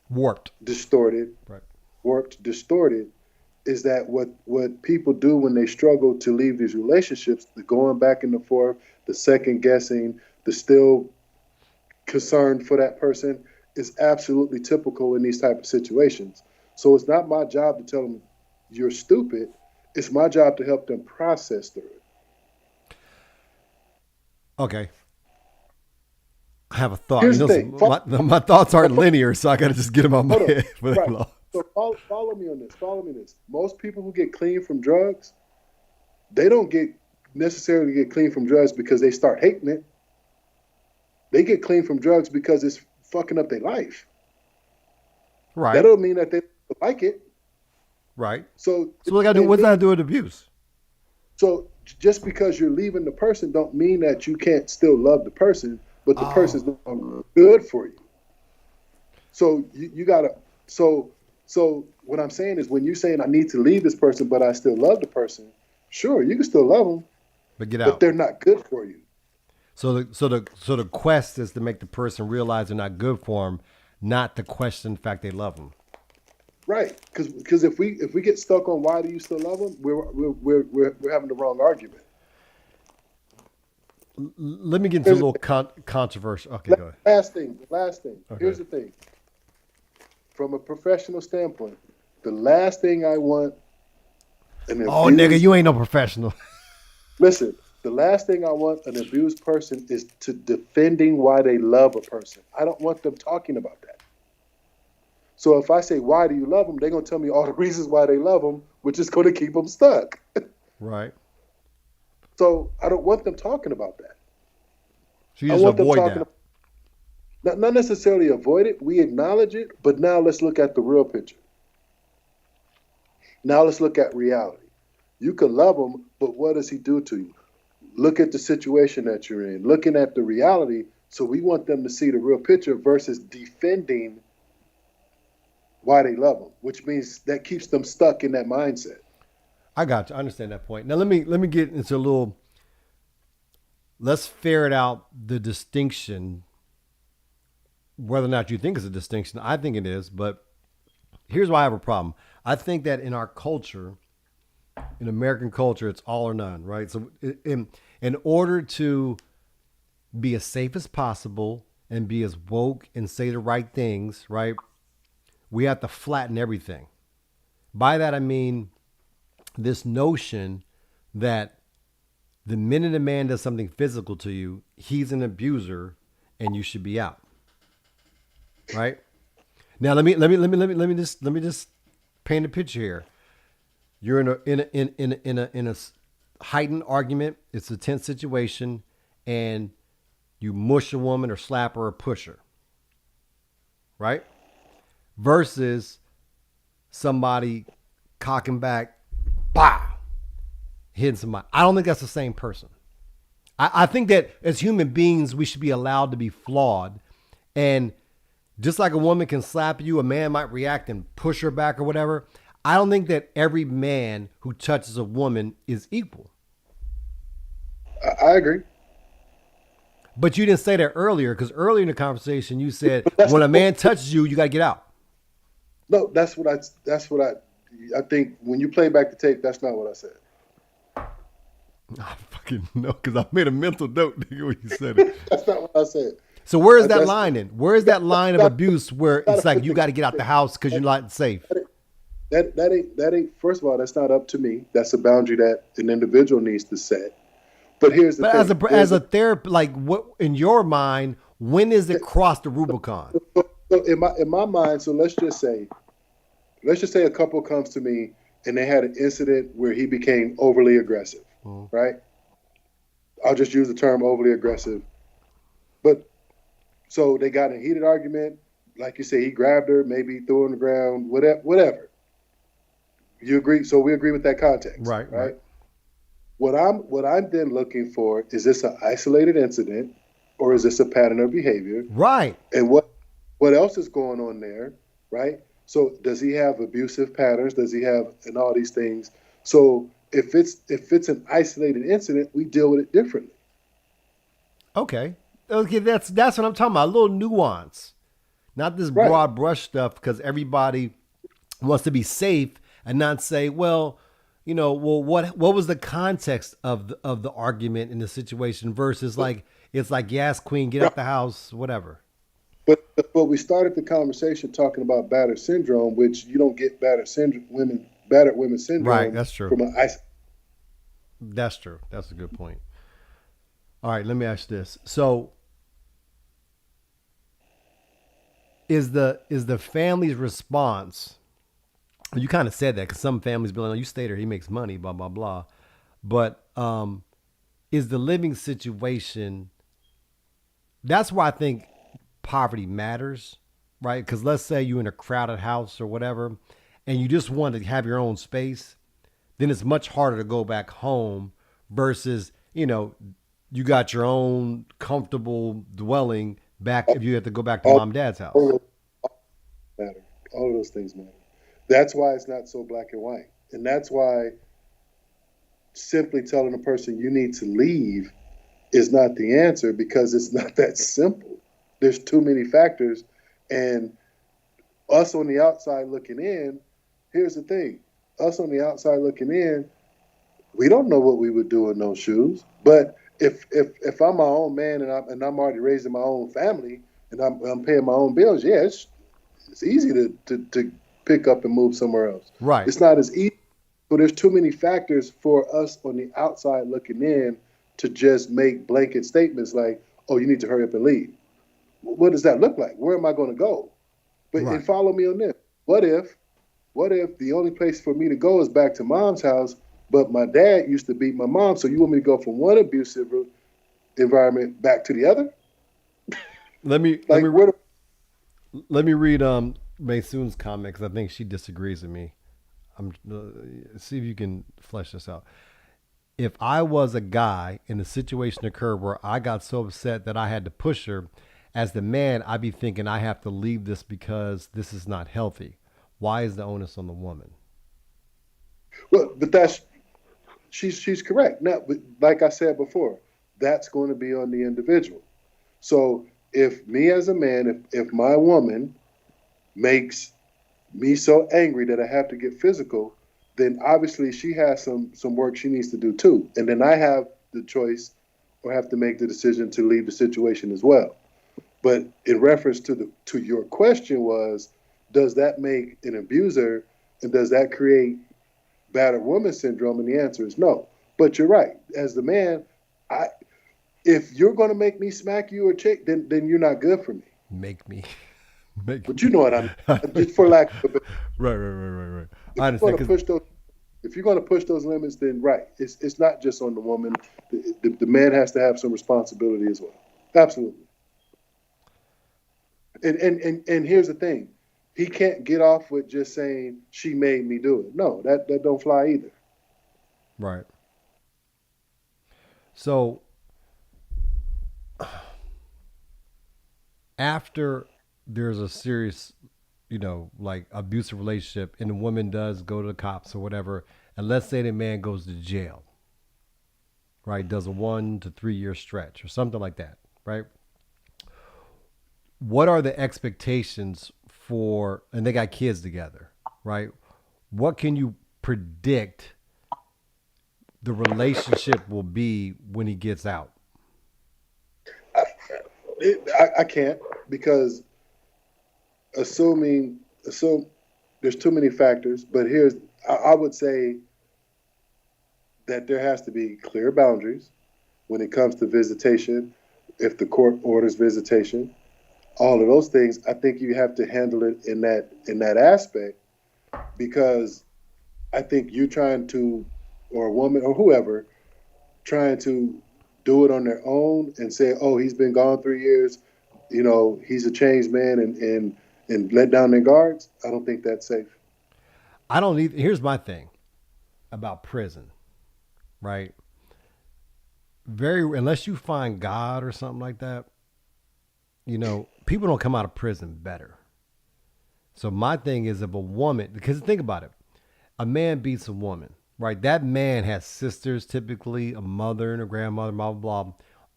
Warped. distorted, Right. warped, distorted, is that what people do when they struggle to leave these relationships, the going back and forth, the second guessing, the still concerned for that person is absolutely typical in these type of situations. So it's not my job to tell them you're stupid. It's my job to help them process through it. Okay. I have a thought. Here's the thing. My thoughts aren't linear, so I got to just get them out my Hold on. head. Right. So follow me on this. Follow me on this. Most people who get clean from drugs, they don't necessarily get clean from drugs because they start hating it. They get clean from drugs because it's fucking up their life. That Right. don't mean that they like it. Right. So So what I got to do? What's that to do with abuse? So just because you're leaving the person don't mean that you can't still love the person, but the person's Oh. not good for you. So you gotta so what I'm saying is when you're saying I need to leave this person, but I still love the person, sure, you can still love them, But get but out. they're not good for you. So the quest is to make the person realize they're not good for them, not to question the fact they love them. Right. Because if we get stuck on why do you still love them, we're having the wrong argument. Let me get into a Here's little controversial. Okay, go ahead. the last thing. Okay. Here's the thing. From a professional standpoint, the last thing I want an Oh, nigga, abused you ain't no professional. listen, the last thing I want an abused person is to defending why they love a person. I don't want them talking about that. So if I say why do you love them, they're gonna tell me all the reasons why they love them, which is gonna keep them stuck. Right. So I don't want them talking about that. So you I just want them avoid talking that. not necessarily avoid it. We acknowledge it, but now let's look at the real picture. Now let's look at reality. You can love him, but what does he do to you? Look at the situation that you're in, looking at the reality. So we want them to see the real picture versus defending why they love him, which means that keeps them stuck in that mindset. I got you. I understand that point. Now let me get into a little. Let's ferret out the distinction. Whether or not you think it's a distinction, I think it is. But here's why I have a problem. I think that in our culture, in American culture, it's all or none, right? So in order to be as safe as possible and be as woke and say the right things, right? We have to flatten everything. By that I mean this notion that the minute a man does something physical to you, he's an abuser and you should be out. Right? Now let me just paint a picture here. You're in a heightened argument, it's a tense situation, and you mush a woman or slap her or push her, right? Versus somebody cocking back, bah, hitting somebody. I don't think that's the same person. I think that as human beings, we should be allowed to be flawed. And just like a woman can slap you, a man might react and push her back or whatever. I don't think that every man who touches a woman is equal. I agree. But you didn't say that earlier, because earlier in the conversation you said when a man touches you, you got to get out. No, that's what I think when you play back the tape, that's not what I said. I fucking know, because I made a mental note when you said it. That's not what I said. So where is that line in? Where is that line of abuse where it's like you got to get out the house because you're not safe? That ain't. First of all, that's not up to me. That's a boundary that an individual needs to set. But here's the thing. But as a therapist, like what in your mind, when is it cross the Rubicon? So in my mind, so let's just say a couple comes to me and they had an incident where he became overly aggressive, right? I'll just use the term overly aggressive. But so they got in a heated argument, like you say, he grabbed her, maybe threw her on the ground, whatever. You agree? So we agree with that context, right? What I'm then looking for is this an isolated incident, or is this a pattern of behavior? Right. And what else is going on there, right? So does he have abusive patterns? Does he have and all these things? So if it's an isolated incident, we deal with it differently. Okay, that's what I'm talking about. A little nuance, not this broad brush stuff, because everybody wants to be safe and not say, well, what was the context of the argument in the situation versus like it's like, yes, queen, get out the house, whatever. But we started the conversation talking about battered syndrome, which you don't get battered women syndrome. Right, that's true. From That's true. That's a good point. All right, let me ask you this. So is the family's response, you kind of said that because some families be like, oh, you stay there, he makes money, blah, blah, blah. But is the living situation, that's why I think poverty matters, right? Because let's say you're in a crowded house or whatever, and you just want to have your own space, then it's much harder to go back home versus, you got your own comfortable dwelling back if you have to go back to mom and dad's house. All of those things matter. That's why it's not so black and white. And that's why simply telling a person you need to leave is not the answer, because it's not that simple. There's too many factors. And us on the outside looking in, here's the thing. Us on the outside looking in, we don't know what we would do in those shoes. But if I'm my own man and I'm already raising my own family and I'm paying my own bills, yeah, it's easy to pick up and move somewhere else. Right. It's not as easy. So there's too many factors for us on the outside looking in to just make blanket statements like, oh, you need to hurry up and leave. What does that look like? Where am I going to go? But and follow me on this. What if the only place for me to go is back to mom's house, but my dad used to beat my mom, so you want me to go from one abusive environment back to the other? Let me read Maysoon's comment, because I think she disagrees with me. See if you can flesh this out. If I was a guy and the situation occurred where I got so upset that I had to push her, as the man, I'd be thinking I have to leave this because this is not healthy. Why is the onus on the woman? Well, but she's correct. Now, but like I said before, that's going to be on the individual. So if me as a man, if my woman makes me so angry that I have to get physical, then obviously she has some work she needs to do too. And then I have the choice or have to make the decision to leave the situation as well. But in reference to your question was, does that make an abuser and does that create battered woman syndrome? And the answer is no. But you're right. As the man, if you're going to make me smack you or chick, then you're not good for me. Make me. But you know what I mean. Just for lack of a better. Right. I understand. If you're going to push those limits, then right, it's not just on the woman. The man has to have some responsibility as well. Absolutely. And here's the thing, he can't get off with just saying she made me do it. No, that don't fly either. Right. So after there's a serious, like abusive relationship, and the woman does go to the cops or whatever, and let's say the man goes to jail, right? Does a 1 to 3 year stretch or something like that, right? What are the expectations for, and they got kids together, right? What can you predict the relationship will be when he gets out? I can't because assuming assume there's too many factors. But here's I would say that there has to be clear boundaries when it comes to visitation. If the court orders visitation, all of those things, I think you have to handle it in that aspect because I think you trying to, or a woman or whoever trying to do it on their own and say, oh, he's been gone 3 years, he's a changed man, and let down their guards. I don't think that's safe. I don't need. Here's my thing about prison, right? Very unless you find God or something like that, people don't come out of prison better. So my thing is if a woman, because think about it, a man beats a woman, right? That man has sisters, typically a mother and a grandmother, blah blah blah.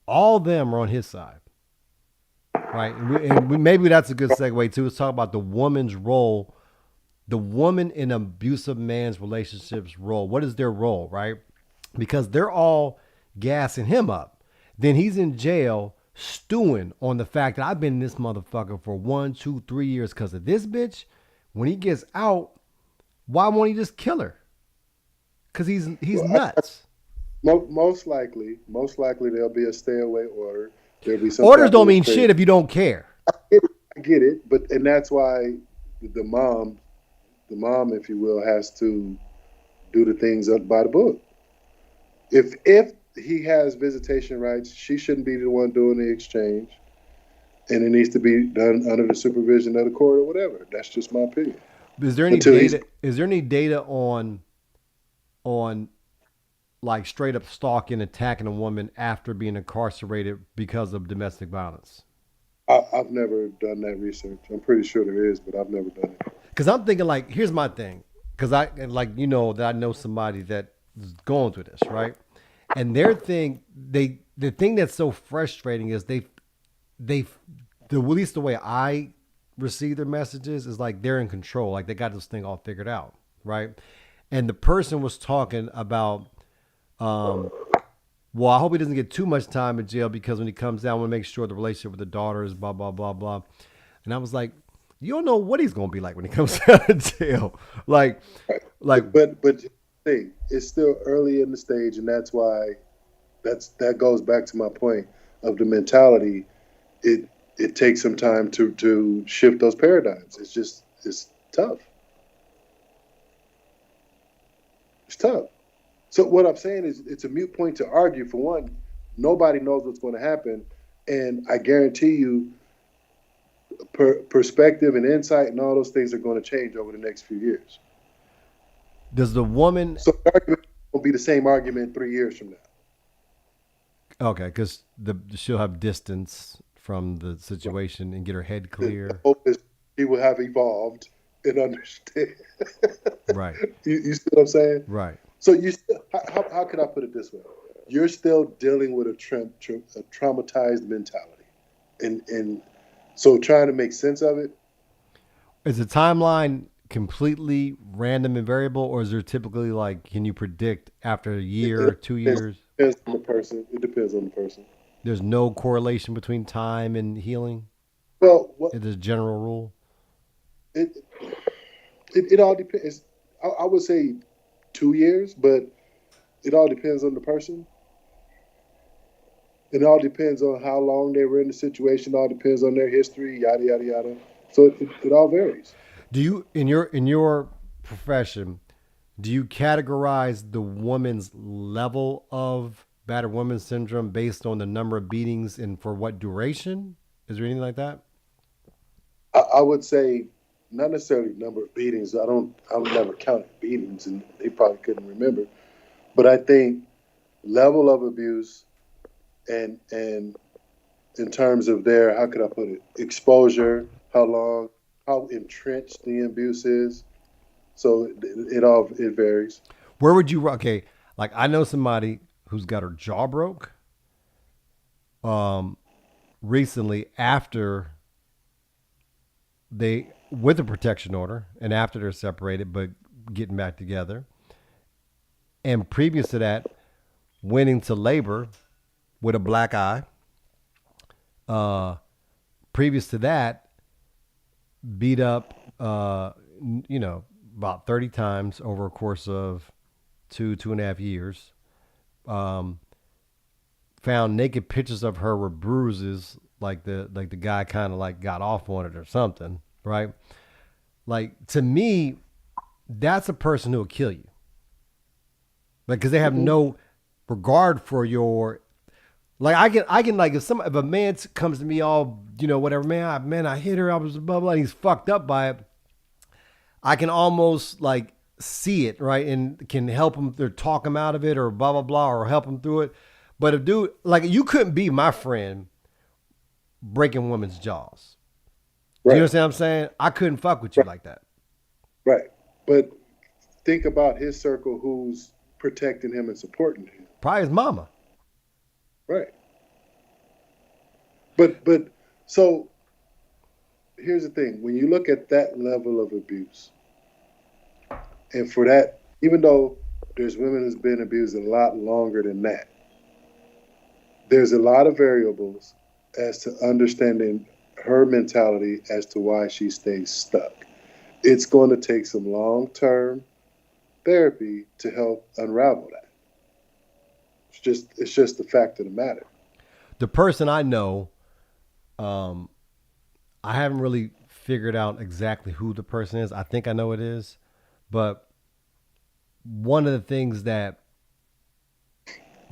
All of them are on his side, right? Maybe that's a good segue too. Let's talk about the woman's role, the woman in an abusive man's relationships role. What is their role, right? Because they're all gassing him up. Then he's in jail stewing on the fact that I've been in this motherfucker for 1, 2, 3 years because of this bitch. When he gets out, why won't he just kill her? Because he's Well, nuts. most likely there'll be a stay away order. There'll be some Orders type don't of mean restraint. shit if you don't care. I get it, but and that's why the mom, the mom, if you will, has to do the things up by the book. If he has visitation rights, she shouldn't be the one doing the exchange, and it needs to be done under the supervision of the court or whatever. That's just my opinion. Is there any Until he's data? Is there any data on like straight up stalking, attacking a woman after being incarcerated because of domestic violence? I've never done that research. I'm pretty sure there is, but I've never done it. Because I'm thinking like, here's my thing. Because I like that I know somebody that is going through this, right? And their thing, the thing that's so frustrating is they at least the way I receive their messages is like they're in control, like they got this thing all figured out, right? And the person was talking about, um, well, I hope he doesn't get too much time in jail because when he comes out, I want to make sure the relationship with the daughter is blah blah blah blah. And I was like, you don't know what he's gonna be like when he comes out of jail, like, like But hey, it's still early in the stage, and that's why that goes back to my point of the mentality. It takes some time to shift those paradigms. It's tough. It's tough. So what I'm saying is, it's a mute point to argue. For one, nobody knows what's going to happen, and I guarantee you, perspective and insight and all those things are going to change over the next few years. does the woman. So the argument will be the same argument 3 years from now. Okay, because she'll have distance from the situation and get her head The clear. hope is he will have evolved and understand. Right, You see what I'm saying? right. So you still, how can I put it this way? You're still dealing with a traumatized mentality, and so trying to make sense of it. Is the timeline completely random and variable, or is there typically like, can you predict after a year, It, two it years? depends on the person. It depends on the person. There's no correlation between time and healing. Well, what It is a general rule. it it all depends. I would say 2 years, but it all depends on the person. It all depends on how long they were in the situation. It all depends on their history, yada yada yada. So it all varies. Do you in your profession? Do you categorize the woman's level of battered woman syndrome based on the number of beatings and for what duration? Is there anything like that? I would say not necessarily number of beatings. I've never counted beatings, and they probably couldn't remember. But I think level of abuse and in terms of their, how could I put it, exposure, how long, how entrenched the abuse is. So it varies. Where would you, okay, like I know somebody who's got her jaw broke um, recently after they, with a protection order and after they're separated, but getting back together. And previous to that, went into labor with a black eye. Uh, Previous to that, beat up, about 30 times over a course of 2.5 years. Um, Found naked pictures of her with bruises, like the guy kind of like got off on it or something, right? Like to me, that's a person who will kill you, like because they have Mm-hmm. no regard for your. Like I can like if a man comes to me all whatever, man I hit her, I was blah blah, and he's fucked up by it. I can almost like see it, right, and can help him or talk him out of it or blah blah blah or help him through it. But if dude, like you couldn't be my friend breaking women's jaws. Do you Right, understand what I'm saying? I couldn't fuck with you right, like that. right. But think about his circle who's protecting him and supporting him. Probably his mama. Right. But so here's the thing: when you look at that level of abuse, and for that, even though there's women who's been abused a lot longer than that, there's a lot of variables as to understanding her mentality as to why she stays stuck. It's going to take some long-term therapy to help unravel that. It's just the fact of the matter. The person I know, um, I haven't really figured out exactly who the person is. I think I know it is, but one of the things that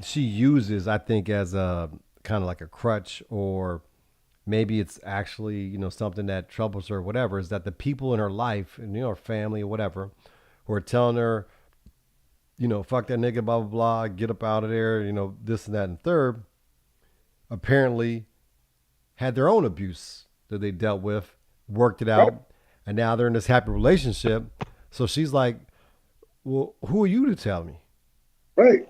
she uses, I think, as a kind of like a crutch, or maybe it's actually something that troubles her, or whatever, is that the people in her life and her family or whatever, who are telling her, fuck that nigga, blah blah blah, get up out of there, this and that and third, apparently had their own abuse that they dealt with, worked it Right, out, and now they're in this happy relationship. So she's like, well, who are you to tell me? right.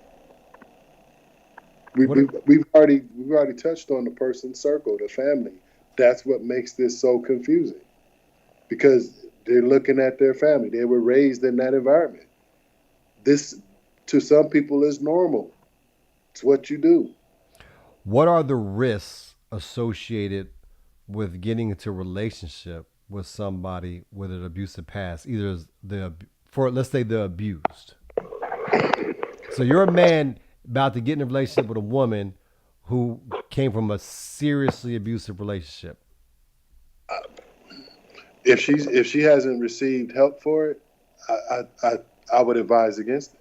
We, What? we, we've already touched on the person's circle, the family. That's what makes this so confusing because they're looking at their family. They were raised in that environment. This, to some people, is normal. It's what you do. What are the risks associated with getting into a relationship with somebody with an abusive past? Either for let's say the abused. So you're a man about to get in a relationship with a woman who came from a seriously abusive relationship. If she hasn't received help for it, I would advise against it.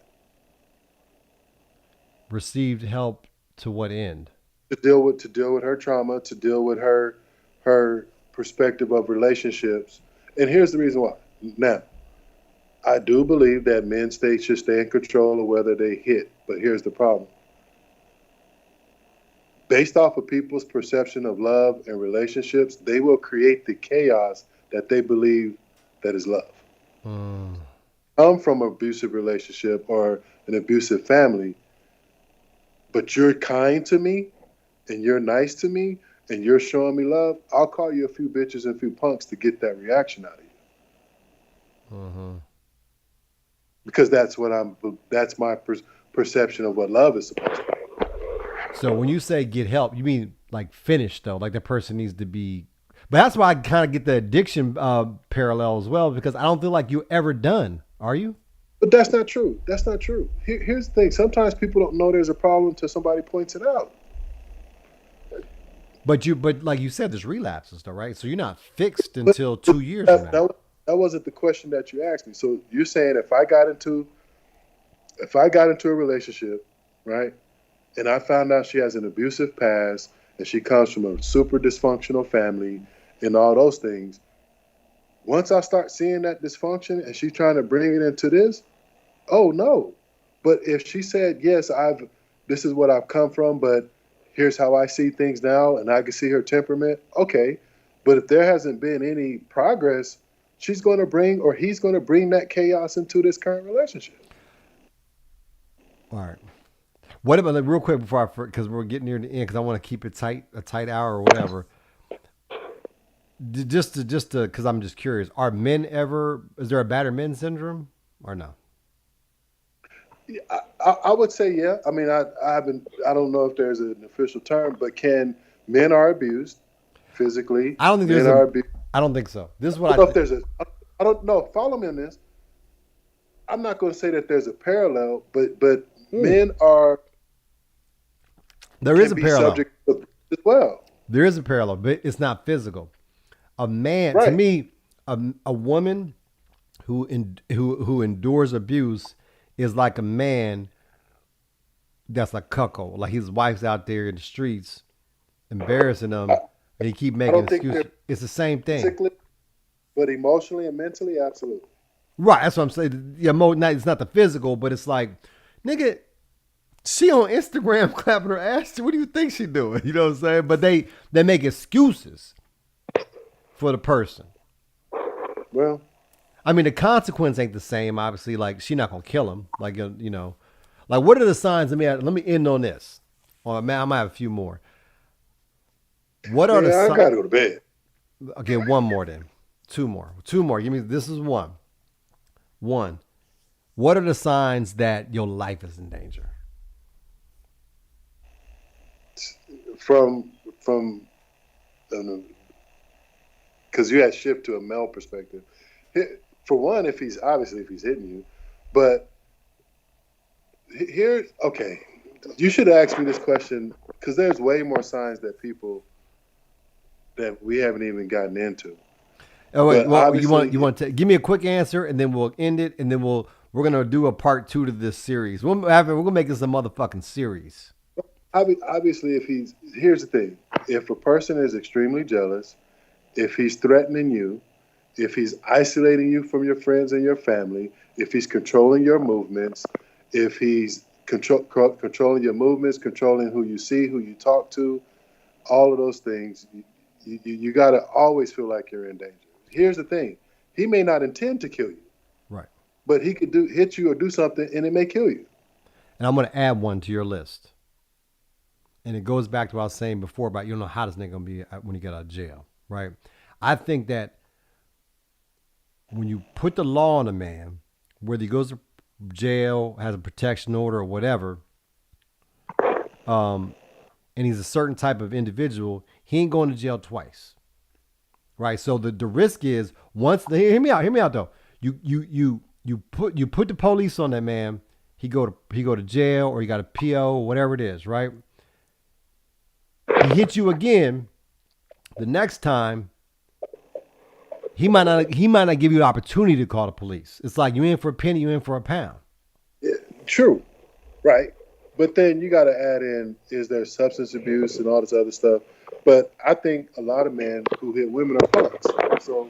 Received help to what end? To deal with her trauma, to deal with her perspective of relationships. And here's the reason why. Now, I do believe that should stay in control of whether they hit. But here's the problem. Based off of people's perception of love and relationships, they will create the chaos that they believe that is love. Mm. I'm from an abusive relationship or an abusive family, but you're kind to me and you're nice to me and you're showing me love, I'll call you a few bitches and a few punks to get that reaction out of you. Hmm. Because that's my perception of what love is supposed to be. So when you say get help, you mean like finish though, like the person needs to be. But that's why I kind of get the addiction parallel as well, because I don't feel like you're ever done. Are you? But that's not true. That's not true. Here's the thing. Sometimes people don't know there's a problem until somebody points it out. But like you said, there's relapses though, right? So you're not fixed But until 2 years from that, now. that, that wasn't the question that you asked me. So you're saying if I got into if I got into a relationship, right, and I found out she has an abusive past and she comes from a super dysfunctional family and all those things, once I start seeing that dysfunction and she's trying to bring it into this, oh no. But if she said, yes, this is what I've come from, but here's how I see things now, and I can see her temperament, okay. But if there hasn't been any progress, she's going to bring, or he's going to bring that chaos into this current relationship. All right. What about, like, real quick before because we're getting near the end, because I want to keep it tight, a tight hour or whatever. Just to, because I'm just curious. Are men ever? Is there a battered men syndrome or no? I would say, yeah. I mean, I haven't, I don't know if there's an official term, but men are abused physically? I don't think there's Men a. are abused. I don't think so. This is I what don't know I. if there's a, I don't know. Follow me on this. I'm not going to say that there's a parallel, but Mm. men are There is can a be parallel. subject to abuse as well. There is a parallel, but it's not physical. A man, to Right. me, a woman who endures abuse is like a man that's a cuckold. Like his wife's out there in the streets embarrassing him, I, and he keep I making don't think excuses. they're It's the same thing, physically, but emotionally and mentally, absolutely. right? That's what I'm saying. Yeah, it's not the physical, but it's like, nigga, she on Instagram clapping her ass. What do you think she doing? You know what I'm saying? But they make excuses for the person. Well, I mean, the consequence ain't the same. Obviously, like she not gonna kill him. Like like what are the signs? Let me end on this. Oh man, I might have a few more. What are the yeah, I signs? gotta go to bed. Okay, one more then. Two more. Give me. This is one. One. What are the signs that your life is in danger? From because you had shift to a male perspective. For one, if he's hitting you, but here, okay, you should ask me this question because there's way more signs that we haven't even gotten into. Oh wait, But well obviously, you want to give me a quick answer, and then we'll end it, and then we're gonna do a part two to this series. We're gonna make this a motherfucking series. obviously, if here's the thing: if a person is extremely jealous, if he's threatening you, if he's isolating you from your friends and your family, if he's controlling your movements, if he's controlling your movements, controlling who you see, who you talk to, all of those things, you got to always feel like you're in danger. Here's the thing: he may not intend to kill you, Right. but he could hit you or do something, and it may kill you. And I'm gonna add one to your list. And it goes back to what I was saying before about, you don't know how this nigga gonna be when he get out of jail, right? I think that when you put the law on a man, whether he goes to jail, has a protection order or whatever, and he's a certain type of individual, he ain't going to jail twice, right? So the risk is hear me out though. You put the police on that man, he go to jail or he got a PO or whatever it is, right? He hits you again. The next time, he might not give you the opportunity to call the police. It's like you in for a penny, you in for a pound. Yeah, true, right? But then you got to add in: is there substance abuse and all this other stuff? But I think a lot of men who hit women are punks. So,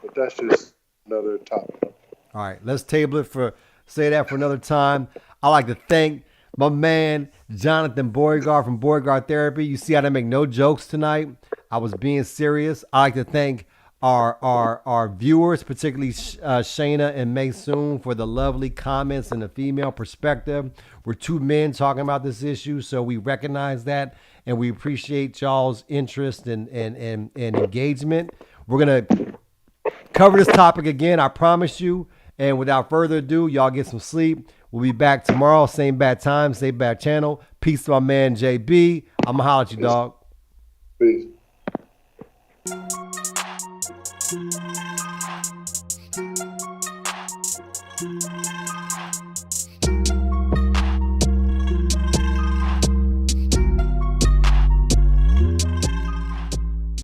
but that's just another topic. All right, let's table it say that for another time. I like to thank my man Jonathan Beauregard from Beauregard Therapy. You see how they make no jokes tonight. I was being serious. I like to thank our viewers, particularly Shayna and Maysoon, for the lovely comments and the female perspective. We're two men talking about this issue, so we recognize that, and we appreciate y'all's interest and engagement. We're gonna cover this topic again, I promise you. And without further ado, y'all get some sleep. We'll be back tomorrow, same bad time, same bad channel. Peace to my man JB. I'm gonna holler at you, dog. Peace.